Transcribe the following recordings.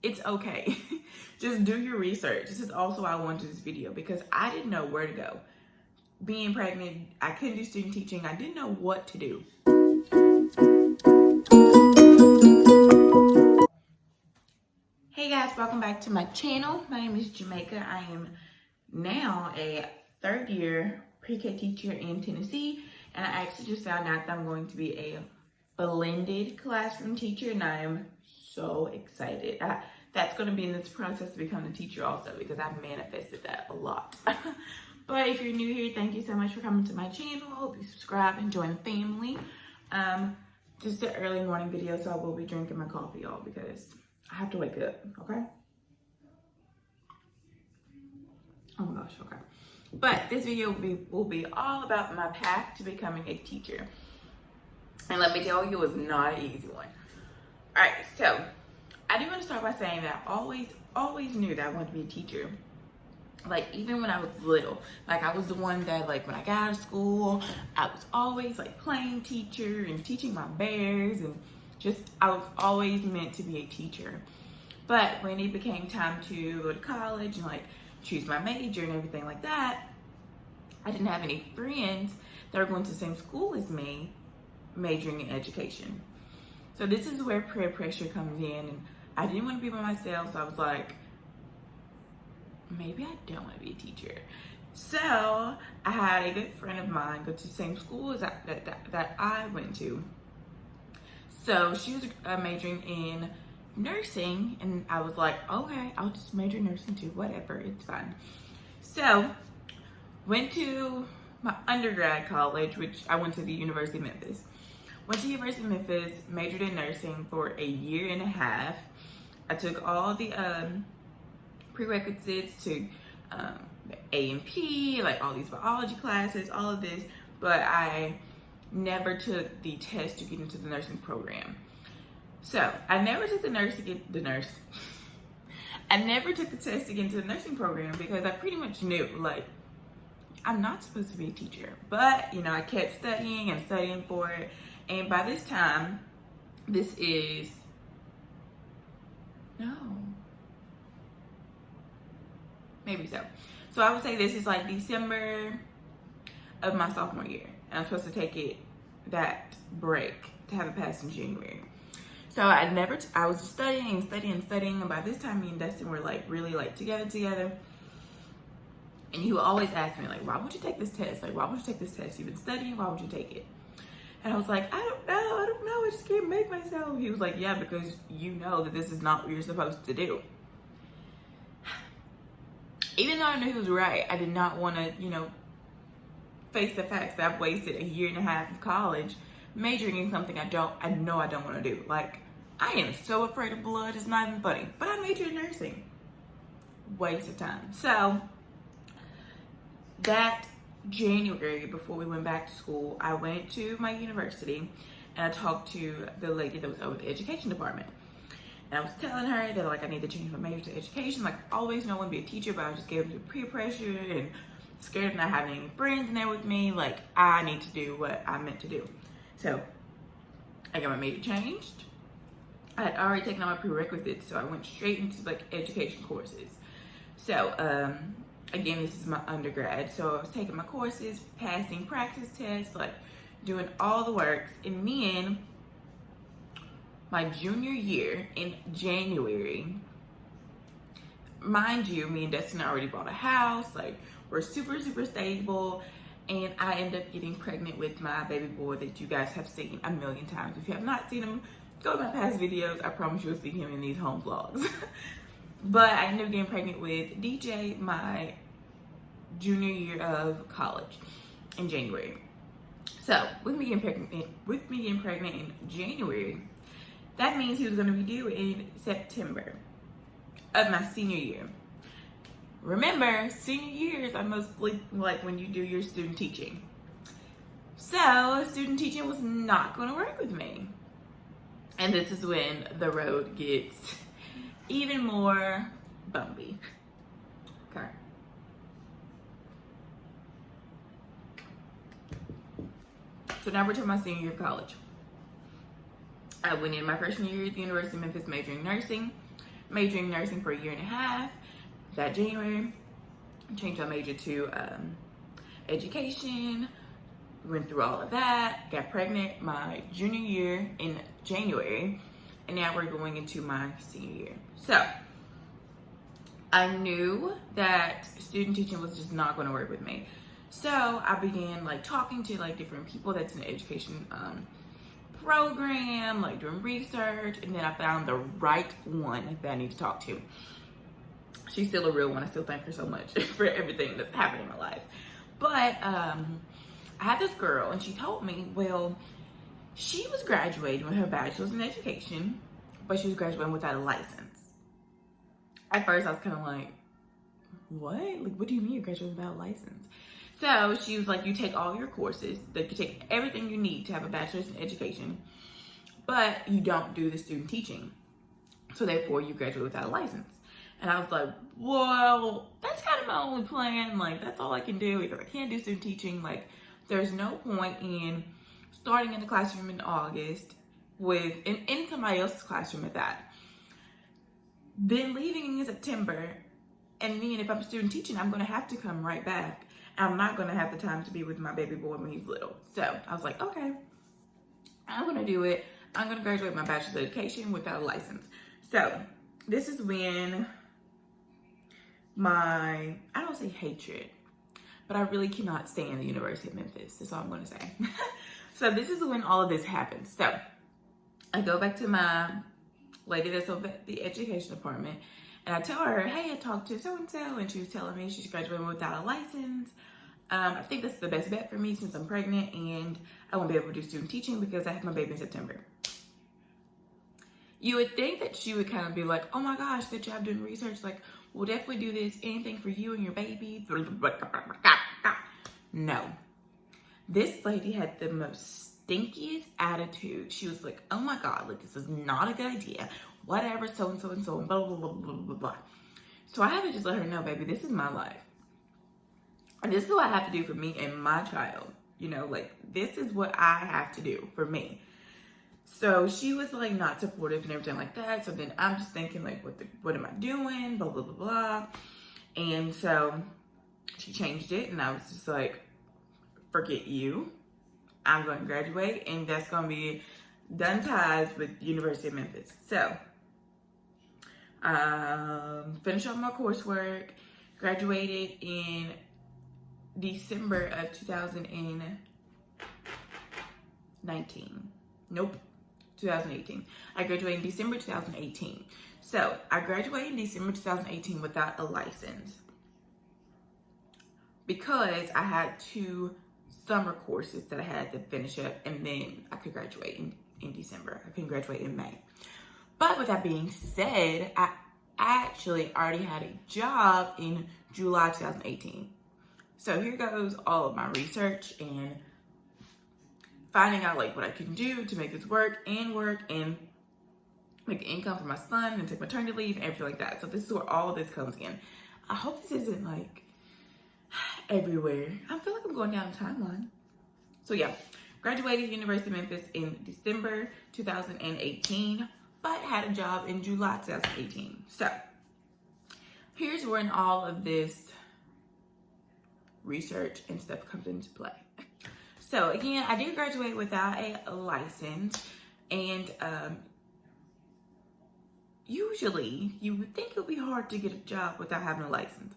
It's okay. Just do your research. This is also why I wanted this video, because I didn't know where to go. Being pregnant, I couldn't do student teaching. I didn't know what to do. Hey guys, welcome back to my channel. My name is Jamaica. I am now a third year pre-K teacher in Tennessee, and I actually just found out that I'm going to be a blended classroom teacher, and I am so excited. That's going to be in this process to become a teacher also, because I've manifested that a lot. But if you're new here, thank you so much for coming to my channel. I hope you subscribe and join the family. Just an early morning video, so I will be drinking my coffee, y'all, because I have to wake up, okay? Oh my gosh, okay. But this video will be all about my path to becoming a teacher. And let me tell you, it was not an easy one. All right, so I do want to start by saying that I always knew that I wanted to be a teacher. Like, even when I was little, like, I was the one that, like, when I got out of school, I was always, like, playing teacher and teaching my bears, and just, I was always meant to be a teacher. But when it became time to go to college and, like, choose my major and everything like that, I didn't have any friends that were going to the same school as me, majoring in education. So this is where peer pressure comes in, and I didn't want to be by myself, so I was like, maybe I don't want to be a teacher. So I had a good friend of mine go to the same school as that I went to. So she was majoring in nursing, and I was like, okay, I'll just major in nursing too, whatever, it's fine. So went to my undergrad college, which I went to the University of Memphis. Went to the University of Memphis, majored in nursing for a year and a half. I took all the prerequisites to A&P, like all these biology classes, all of this, but I never took the test to get into the nursing program. So I never took I never took the test to get into the nursing program, because I pretty much knew, like, I'm not supposed to be a teacher. But, you know, I kept studying and studying for it. And by this time, this is, no, maybe so. So I would say this is like December of my sophomore year. And I'm supposed to take that break to have it passed in January. So I was just studying. And by this time, me and Dustin were like really like together. And he would always ask me, like, why would you take this test? Like, why would you take this test? You've been studying, why would you take it? And I was like, I don't know, I just can't make myself. He was like, yeah, because you know that this is not what you're supposed to do. Even though I knew he was right, I did not want to, you know, face the facts that I've wasted a year and a half of college majoring in something I know I don't want to do. Like, I am so afraid of blood, it's not even funny. But I majored in nursing. Waste of time. So that January, before we went back to school, I went to my university and I talked to the lady that was over the education department. And I was telling her that, like, I need to change my major to education. Like, I always know I want to be a teacher, but I just gave into peer pressure and scared of not having any friends in there with me. Like, I need to do what I'm meant to do. So I got my major changed. I had already taken all my prerequisites, so I went straight into, like, education courses. So, again, this is my undergrad. So I was taking my courses, passing practice tests, like, doing all the works. And then my junior year in January, mind you, me and Dustin already bought a house. Like, we're super stable. And I ended up getting pregnant with my baby boy that you guys have seen a million times. If you have not seen him, go to my past videos. I promise you'll see him in these home vlogs. But I ended up getting pregnant with DJ my junior year of college in January. So with me getting pregnant in January, that means he was going to be due in September of my senior year. Remember, senior years are mostly like when you do your student teaching. So student teaching was not going to work with me. And this is when the road gets even more bumpy. Okay. So now we're to my senior year of college. I went in my freshman year at the University of Memphis majoring in nursing. majoring in nursing for a year and a half. That January, changed my major to education. Went through all of that. Got pregnant my junior year in January, and now we're going into my senior year. So I knew that student teaching was just not going to work with me. So I began like talking to like different people that's in the education program, like doing research, and then I found the right one that I need to talk to. She's still a real one. I still thank her so much for everything that's happened in my life. But I had this girl, and she told me, well, she was graduating with her bachelor's in education, but she was graduating without a license. At first, I was kind of like, what? Like, what do you mean you're graduating without a license? So she was like, you take all your courses, like you take everything you need to have a bachelor's in education, but you don't do the student teaching. So therefore, you graduate without a license. And I was like, well, that's kind of my only plan. Like, that's all I can do because I can't do student teaching. Like, there's no point in starting in the classroom in August in somebody else's classroom at that. Then leaving in September, and then if I'm student teaching, I'm going to have to come right back. I'm not going to have the time to be with my baby boy when he's little. So I was like, okay, I'm going to do it. I'm going to graduate my bachelor's of education without a license. So this is when I don't say hatred, but I really cannot stand the University of Memphis. That's all I'm going to say. So this is when all of this happens. So I go back to my lady that's over at the education department, and I tell her, hey, I talked to so-and-so, and she was telling me she's graduating without a license. I think that's the best bet for me since I'm pregnant and I won't be able to do student teaching because I have my baby in September. You would think that she would kind of be like, oh my gosh, good job doing research. Like, we'll definitely do this. Anything for you and your baby. No. This lady had the most stinkiest attitude. She was like, oh my God, like this is not a good idea. Whatever, so-and-so and so and blah, blah, blah, blah, blah, blah. So I had to just let her know, baby, this is my life. And this is what I have to do for me and my child. You know, like this is what I have to do for me. So she was like not supportive and everything like that. So then I'm just thinking like, what am I doing? Blah, blah, blah, blah. And so she changed it and I was just like, forget you. I'm going to graduate and that's going to be done ties with University of Memphis. So finished up my coursework, graduated in December of 2019. Nope. 2018. I graduated in December 2018. So I graduated in December 2018 without a license because I had 2 summer courses that I had to finish up and then I could graduate in December. I couldn't graduate in May. But with that being said, I actually already had a job in July 2018. So here goes all of my research and finding out like what I can do to make this work and make income for my son and take maternity leave and everything like that. So this is where all of this comes in. I hope this isn't like everywhere. I feel like I'm going down the timeline. So yeah, graduated University of Memphis in December 2018, but had a job in July 2018. So here's when all of this research and stuff comes into play. So again, I did graduate without a license, and usually you would think it would be hard to get a job without having a license,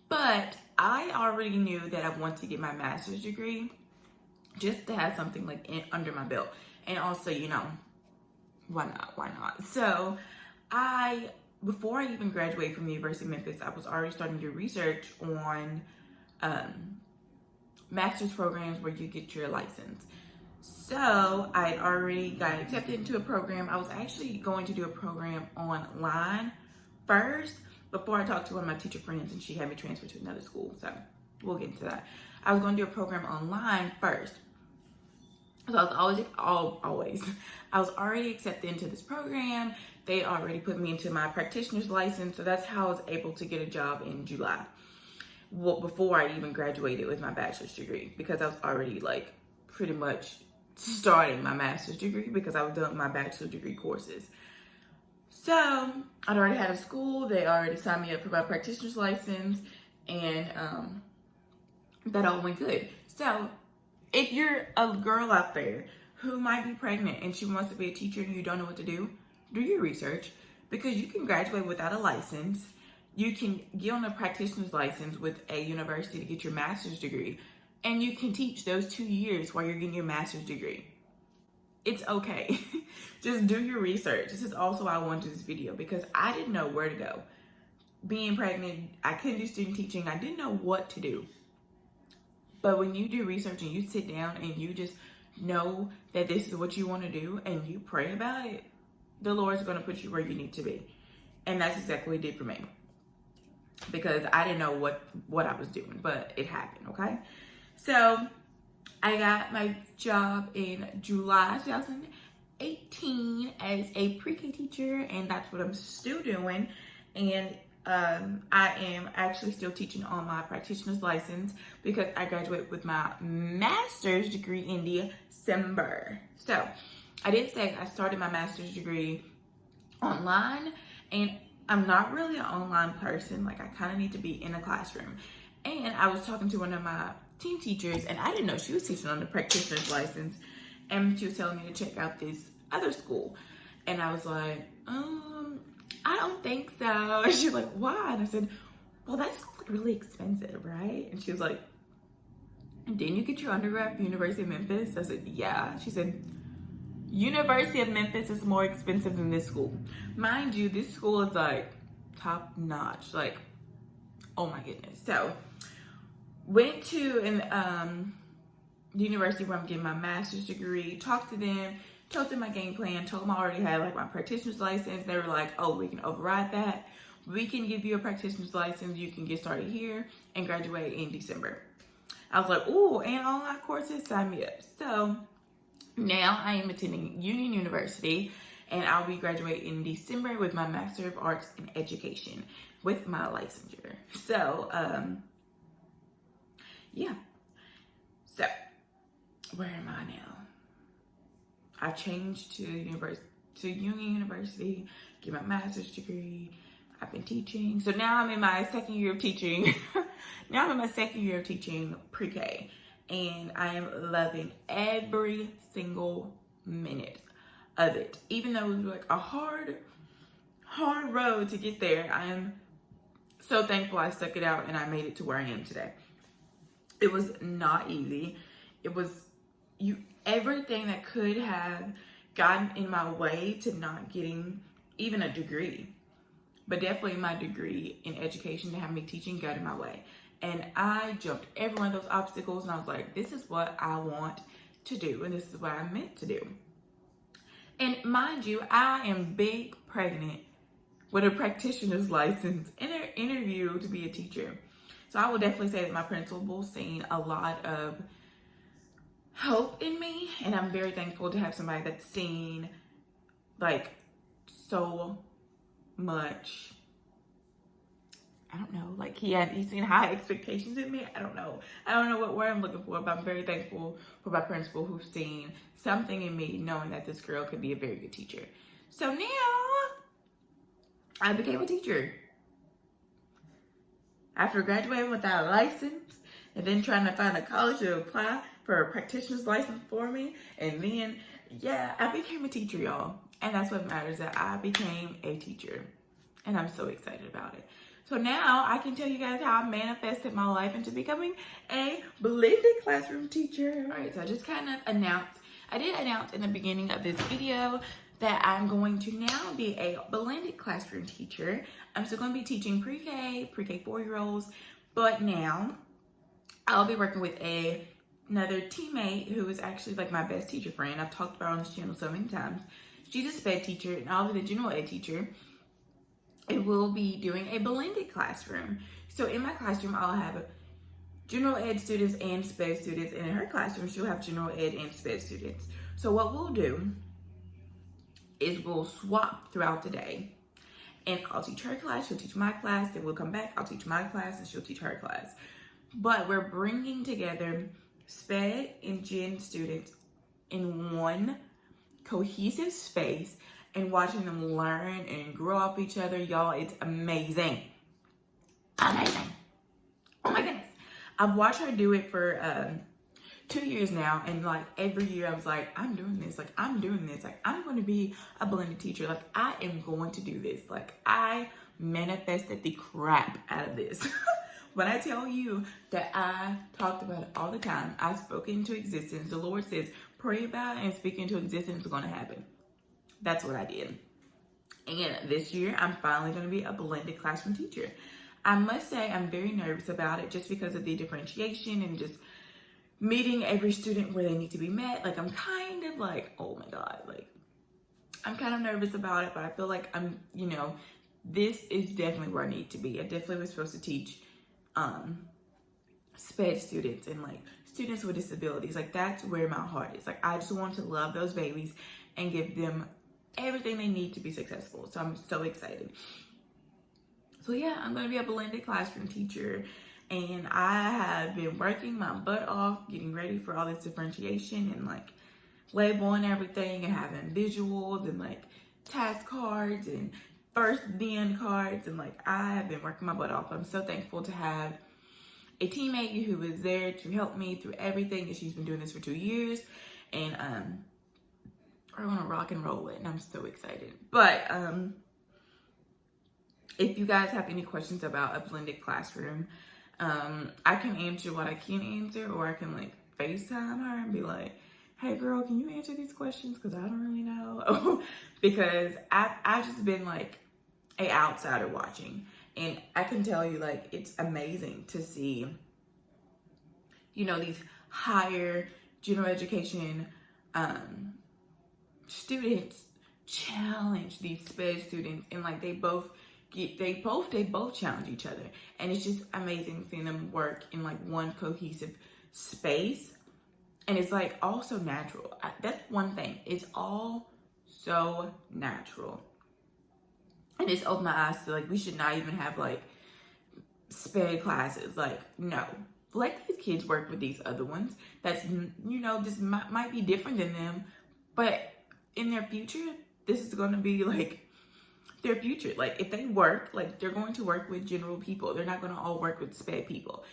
but I already knew that I wanted to get my master's degree just to have something like under my belt, and also, you know, why not? So before I even graduated from the University of Memphis, I was already starting to do research on master's programs where you get your license. So I had already got accepted into a program. I was actually going to do a program online first before I talked to one of my teacher friends and she had me transfer to another school. So we'll get into that. I was going to do a program online first. So I was I was already accepted into this program. They already put me into my practitioner's license. So that's how I was able to get a job in July. Well, before I even graduated with my bachelor's degree, because I was already like pretty much starting my master's degree because I was done my bachelor's degree courses. So I'd already had a school. They already signed me up for my practitioner's license, and that all went good. So if you're a girl out there who might be pregnant and she wants to be a teacher and you don't know what to do your research, because you can graduate without a license. You can get on a practitioner's license with a university to get your master's degree, and you can teach those 2 years while you're getting your master's degree. It's okay. Just do your research. This is also why I wanted this video, because I didn't know where to go. Being pregnant, I couldn't do student teaching. I didn't know what to do. But when you do research and you sit down and you just know that this is what you want to do and you pray about it, the Lord's going to put you where you need to be. And that's exactly what He did for me. Because I didn't know what I was doing, but it happened, okay? So I got my job in July 2018 as a pre-K teacher, and that's what I'm still doing. And I am actually still teaching on my practitioner's license because I graduate with my master's degree in December. So I did say I started my master's degree online, and I'm not really an online person. Like, I kind of need to be in a classroom. And I was talking to one of my team teachers, and I didn't know she was teaching on the practitioner's license, and she was telling me to check out this other school. And I was like, I don't think so. And she was like, why? And I said, well, that's like really expensive, right? And she was like, didn't you get your undergrad from University of Memphis? I said, yeah. She said, University of Memphis is more expensive than this school. Mind you, this school is like top notch. Like, oh my goodness. So went to the university where I'm getting my master's degree, talked to them, told them my game plan, told them I already had like my practitioner's license. They were like, oh, we can override that. We can give you a practitioner's license. You can get started here and graduate in December. I was like, ooh, and online courses, sign me up. So now I am attending Union University, and I'll be graduating in December with my Master of Arts in Education with my licensure. So, yeah. So, where am I now? I changed to Union University, get my master's degree. I've been teaching. So now I'm in my second year of teaching. Now I'm in my second year of teaching pre-K. And I am loving every single minute of it. Even though it was like a hard road to get there, I am so thankful I stuck it out and I made it to where I am today. It was not easy. It was everything that could have gotten in my way to not getting even a degree. But definitely my degree in education to have me teaching got in my way. And I jumped every one of those obstacles, and I was like, this is what I want to do, and this is what I'm meant to do. And mind you, I am big pregnant with a practitioner's license in an interview to be a teacher. So I will definitely say that my principal's seen a lot of hope in me, and I'm very thankful to have somebody that's seen like so much. I don't know, like he's seen high expectations in me. I don't know what word I'm looking for, but I'm very thankful for my principal who's seen something in me, knowing that this girl could be a very good teacher. So now I became a teacher. After graduating without a license and then trying to find a college to apply for a practitioner's license for me, and then, yeah, I became a teacher, y'all. And that's what matters, that I became a teacher. And I'm so excited about it. So now I can tell you guys how I manifested my life into becoming a blended classroom teacher. All right, so I just kind of I did announce in the beginning of this video that I'm going to now be a blended classroom teacher. I'm still going to be teaching pre-K 4-year-olds, but now I'll be working with another teammate who is actually like my best teacher friend. I've talked about her on this channel so many times. She's a SPED teacher, and I'll be the general ed teacher. And we'll be doing a blended classroom. So in my classroom, I'll have general ed students and SPED students. And in her classroom, she'll have general ed and SPED students. So what we'll do is we'll swap throughout the day. And I'll teach her class, she'll teach my class, then we'll come back, I'll teach my class, and she'll teach her class. But we're bringing together SPED and Gen students in one cohesive space, and watching them learn and grow off each other, y'all, it's amazing. Amazing. Oh my goodness. I've watched her do it for 2 years now, and like every year I was like, I'm doing this, like I'm doing this, like I'm going to be a blended teacher, like I am going to do this. Like I manifested the crap out of this. When I tell you that I talked about it all the time, I spoke into existence. The Lord says, pray about it and speak into existence, it's going to happen. That's what I did. And this year, I'm finally going to be a blended classroom teacher. I must say I'm very nervous about it just because of the differentiation and just meeting every student where they need to be met. Like I'm kind of like, oh my God, like I'm kind of nervous about it, but I feel like I'm, you know, this is definitely where I need to be. I definitely was supposed to teach SPED students and like students with disabilities. Like that's where my heart is. Like I just want to love those babies and give them everything they need to be successful. So I'm so excited. So yeah, I'm going to be a blended classroom teacher, and I have been working my butt off getting ready for all this differentiation and like labeling everything and having visuals and like task cards and first then cards, and like I have been working my butt off. I'm so thankful to have a teammate who was there to help me through everything, and she's been doing this for 2 years, and we're gonna rock and roll it, and I'm so excited. But if you guys have any questions about a blended classroom, I can answer what I can answer, or I can like FaceTime her and be like, hey girl, can you answer these questions? Because I don't really know. Because I've just been like an outsider watching. And I can tell you, like, it's amazing to see, you know, these higher general education students challenge these SPED students. And like they both challenge each other. And it's just amazing seeing them work in like one cohesive space. And it's like all so natural. That's one thing. It's all so natural. And it's opened my eyes to like, we should not even have like SPED classes. Like, no. Let these kids work with these other ones. That's, you know, this might be different than them. But in their future, this is going to be like their future. Like, if they work, like, they're going to work with general people. They're not going to all work with SPED people.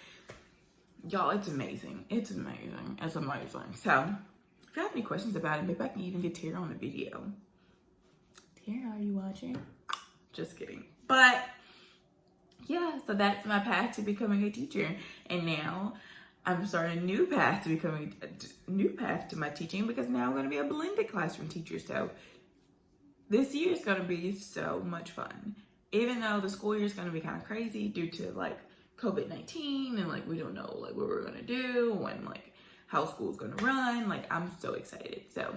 Y'all, it's amazing. It's amazing. It's amazing. So, if you have any questions about it, maybe I can even get Tara on the video. Tara, are you watching? Just kidding. But, yeah, so that's my path to becoming a teacher. And now, I'm starting a new path to my teaching, because now I'm going to be a blended classroom teacher. So, this year is going to be so much fun. Even though the school year is going to be kind of crazy due to, like, COVID-19 and like we don't know like what we're gonna do and like how school's gonna run. Like I'm so excited. So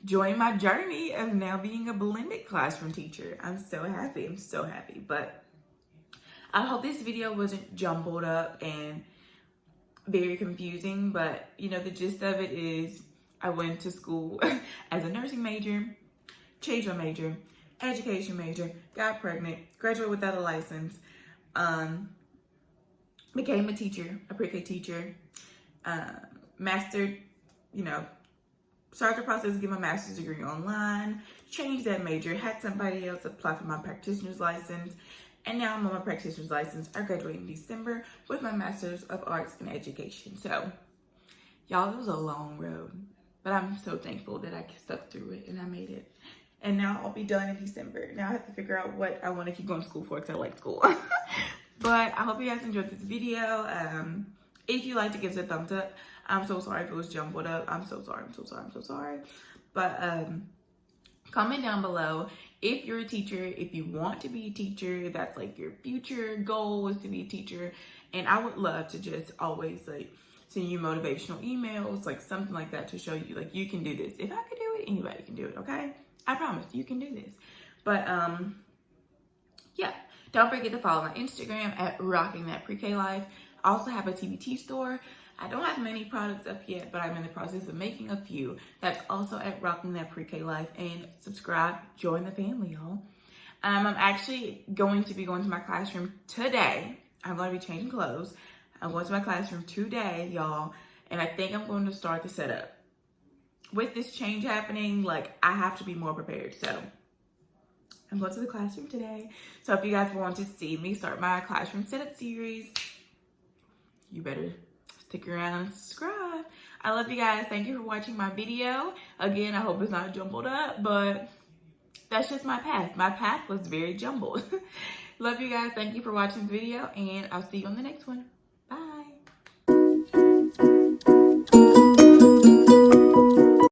join my journey of now being a blended classroom teacher. I'm so happy. I'm so happy. But I hope this video wasn't jumbled up and very confusing. But you know, the gist of it is I went to school as a nursing major, changed my major, education major, got pregnant, graduated without a license, became a teacher, a pre-K teacher, mastered, you know, started the process of getting my master's degree online, changed that major, had somebody else apply for my practitioner's license, and now I'm on my practitioner's license. I graduated in December with my master's of arts in education. So, y'all, it was a long road, but I'm so thankful that I stuck through it and I made it. And now I'll be done in December. Now I have to figure out what I want to keep going to school for, because I like school. But I hope you guys enjoyed this video. If you like to give us a thumbs up. I'm so sorry if it was jumbled up. I'm so sorry. But comment down below if you're a teacher, if you want to be a teacher, that's like your future goal is to be a teacher. And I would love to just always like send you motivational emails, like something like that, to show you like you can do this. If I could do it, anybody can do it, okay? I promise you can do this. But yeah, don't forget to follow my Instagram at RockingThatPreKLife. I also have a TBT store. I don't have many products up yet, but I'm in the process of making a few. That's also at RockingThatPreKLife. And subscribe, join the family, y'all. I'm actually going to be going to my classroom today. I'm going to be changing clothes. I'm going to my classroom today, y'all. And I think I'm going to start the setup. with this change happening, like I have to be more prepared. So I'm going to the classroom today. So if you guys want to see me start my classroom setup series, you better stick around and subscribe. I love you guys. Thank you for watching my video. Again, I hope it's not jumbled up, but that's just my path. My path was very jumbled. Love you guys. Thank you for watching the video, and I'll see you on the next one.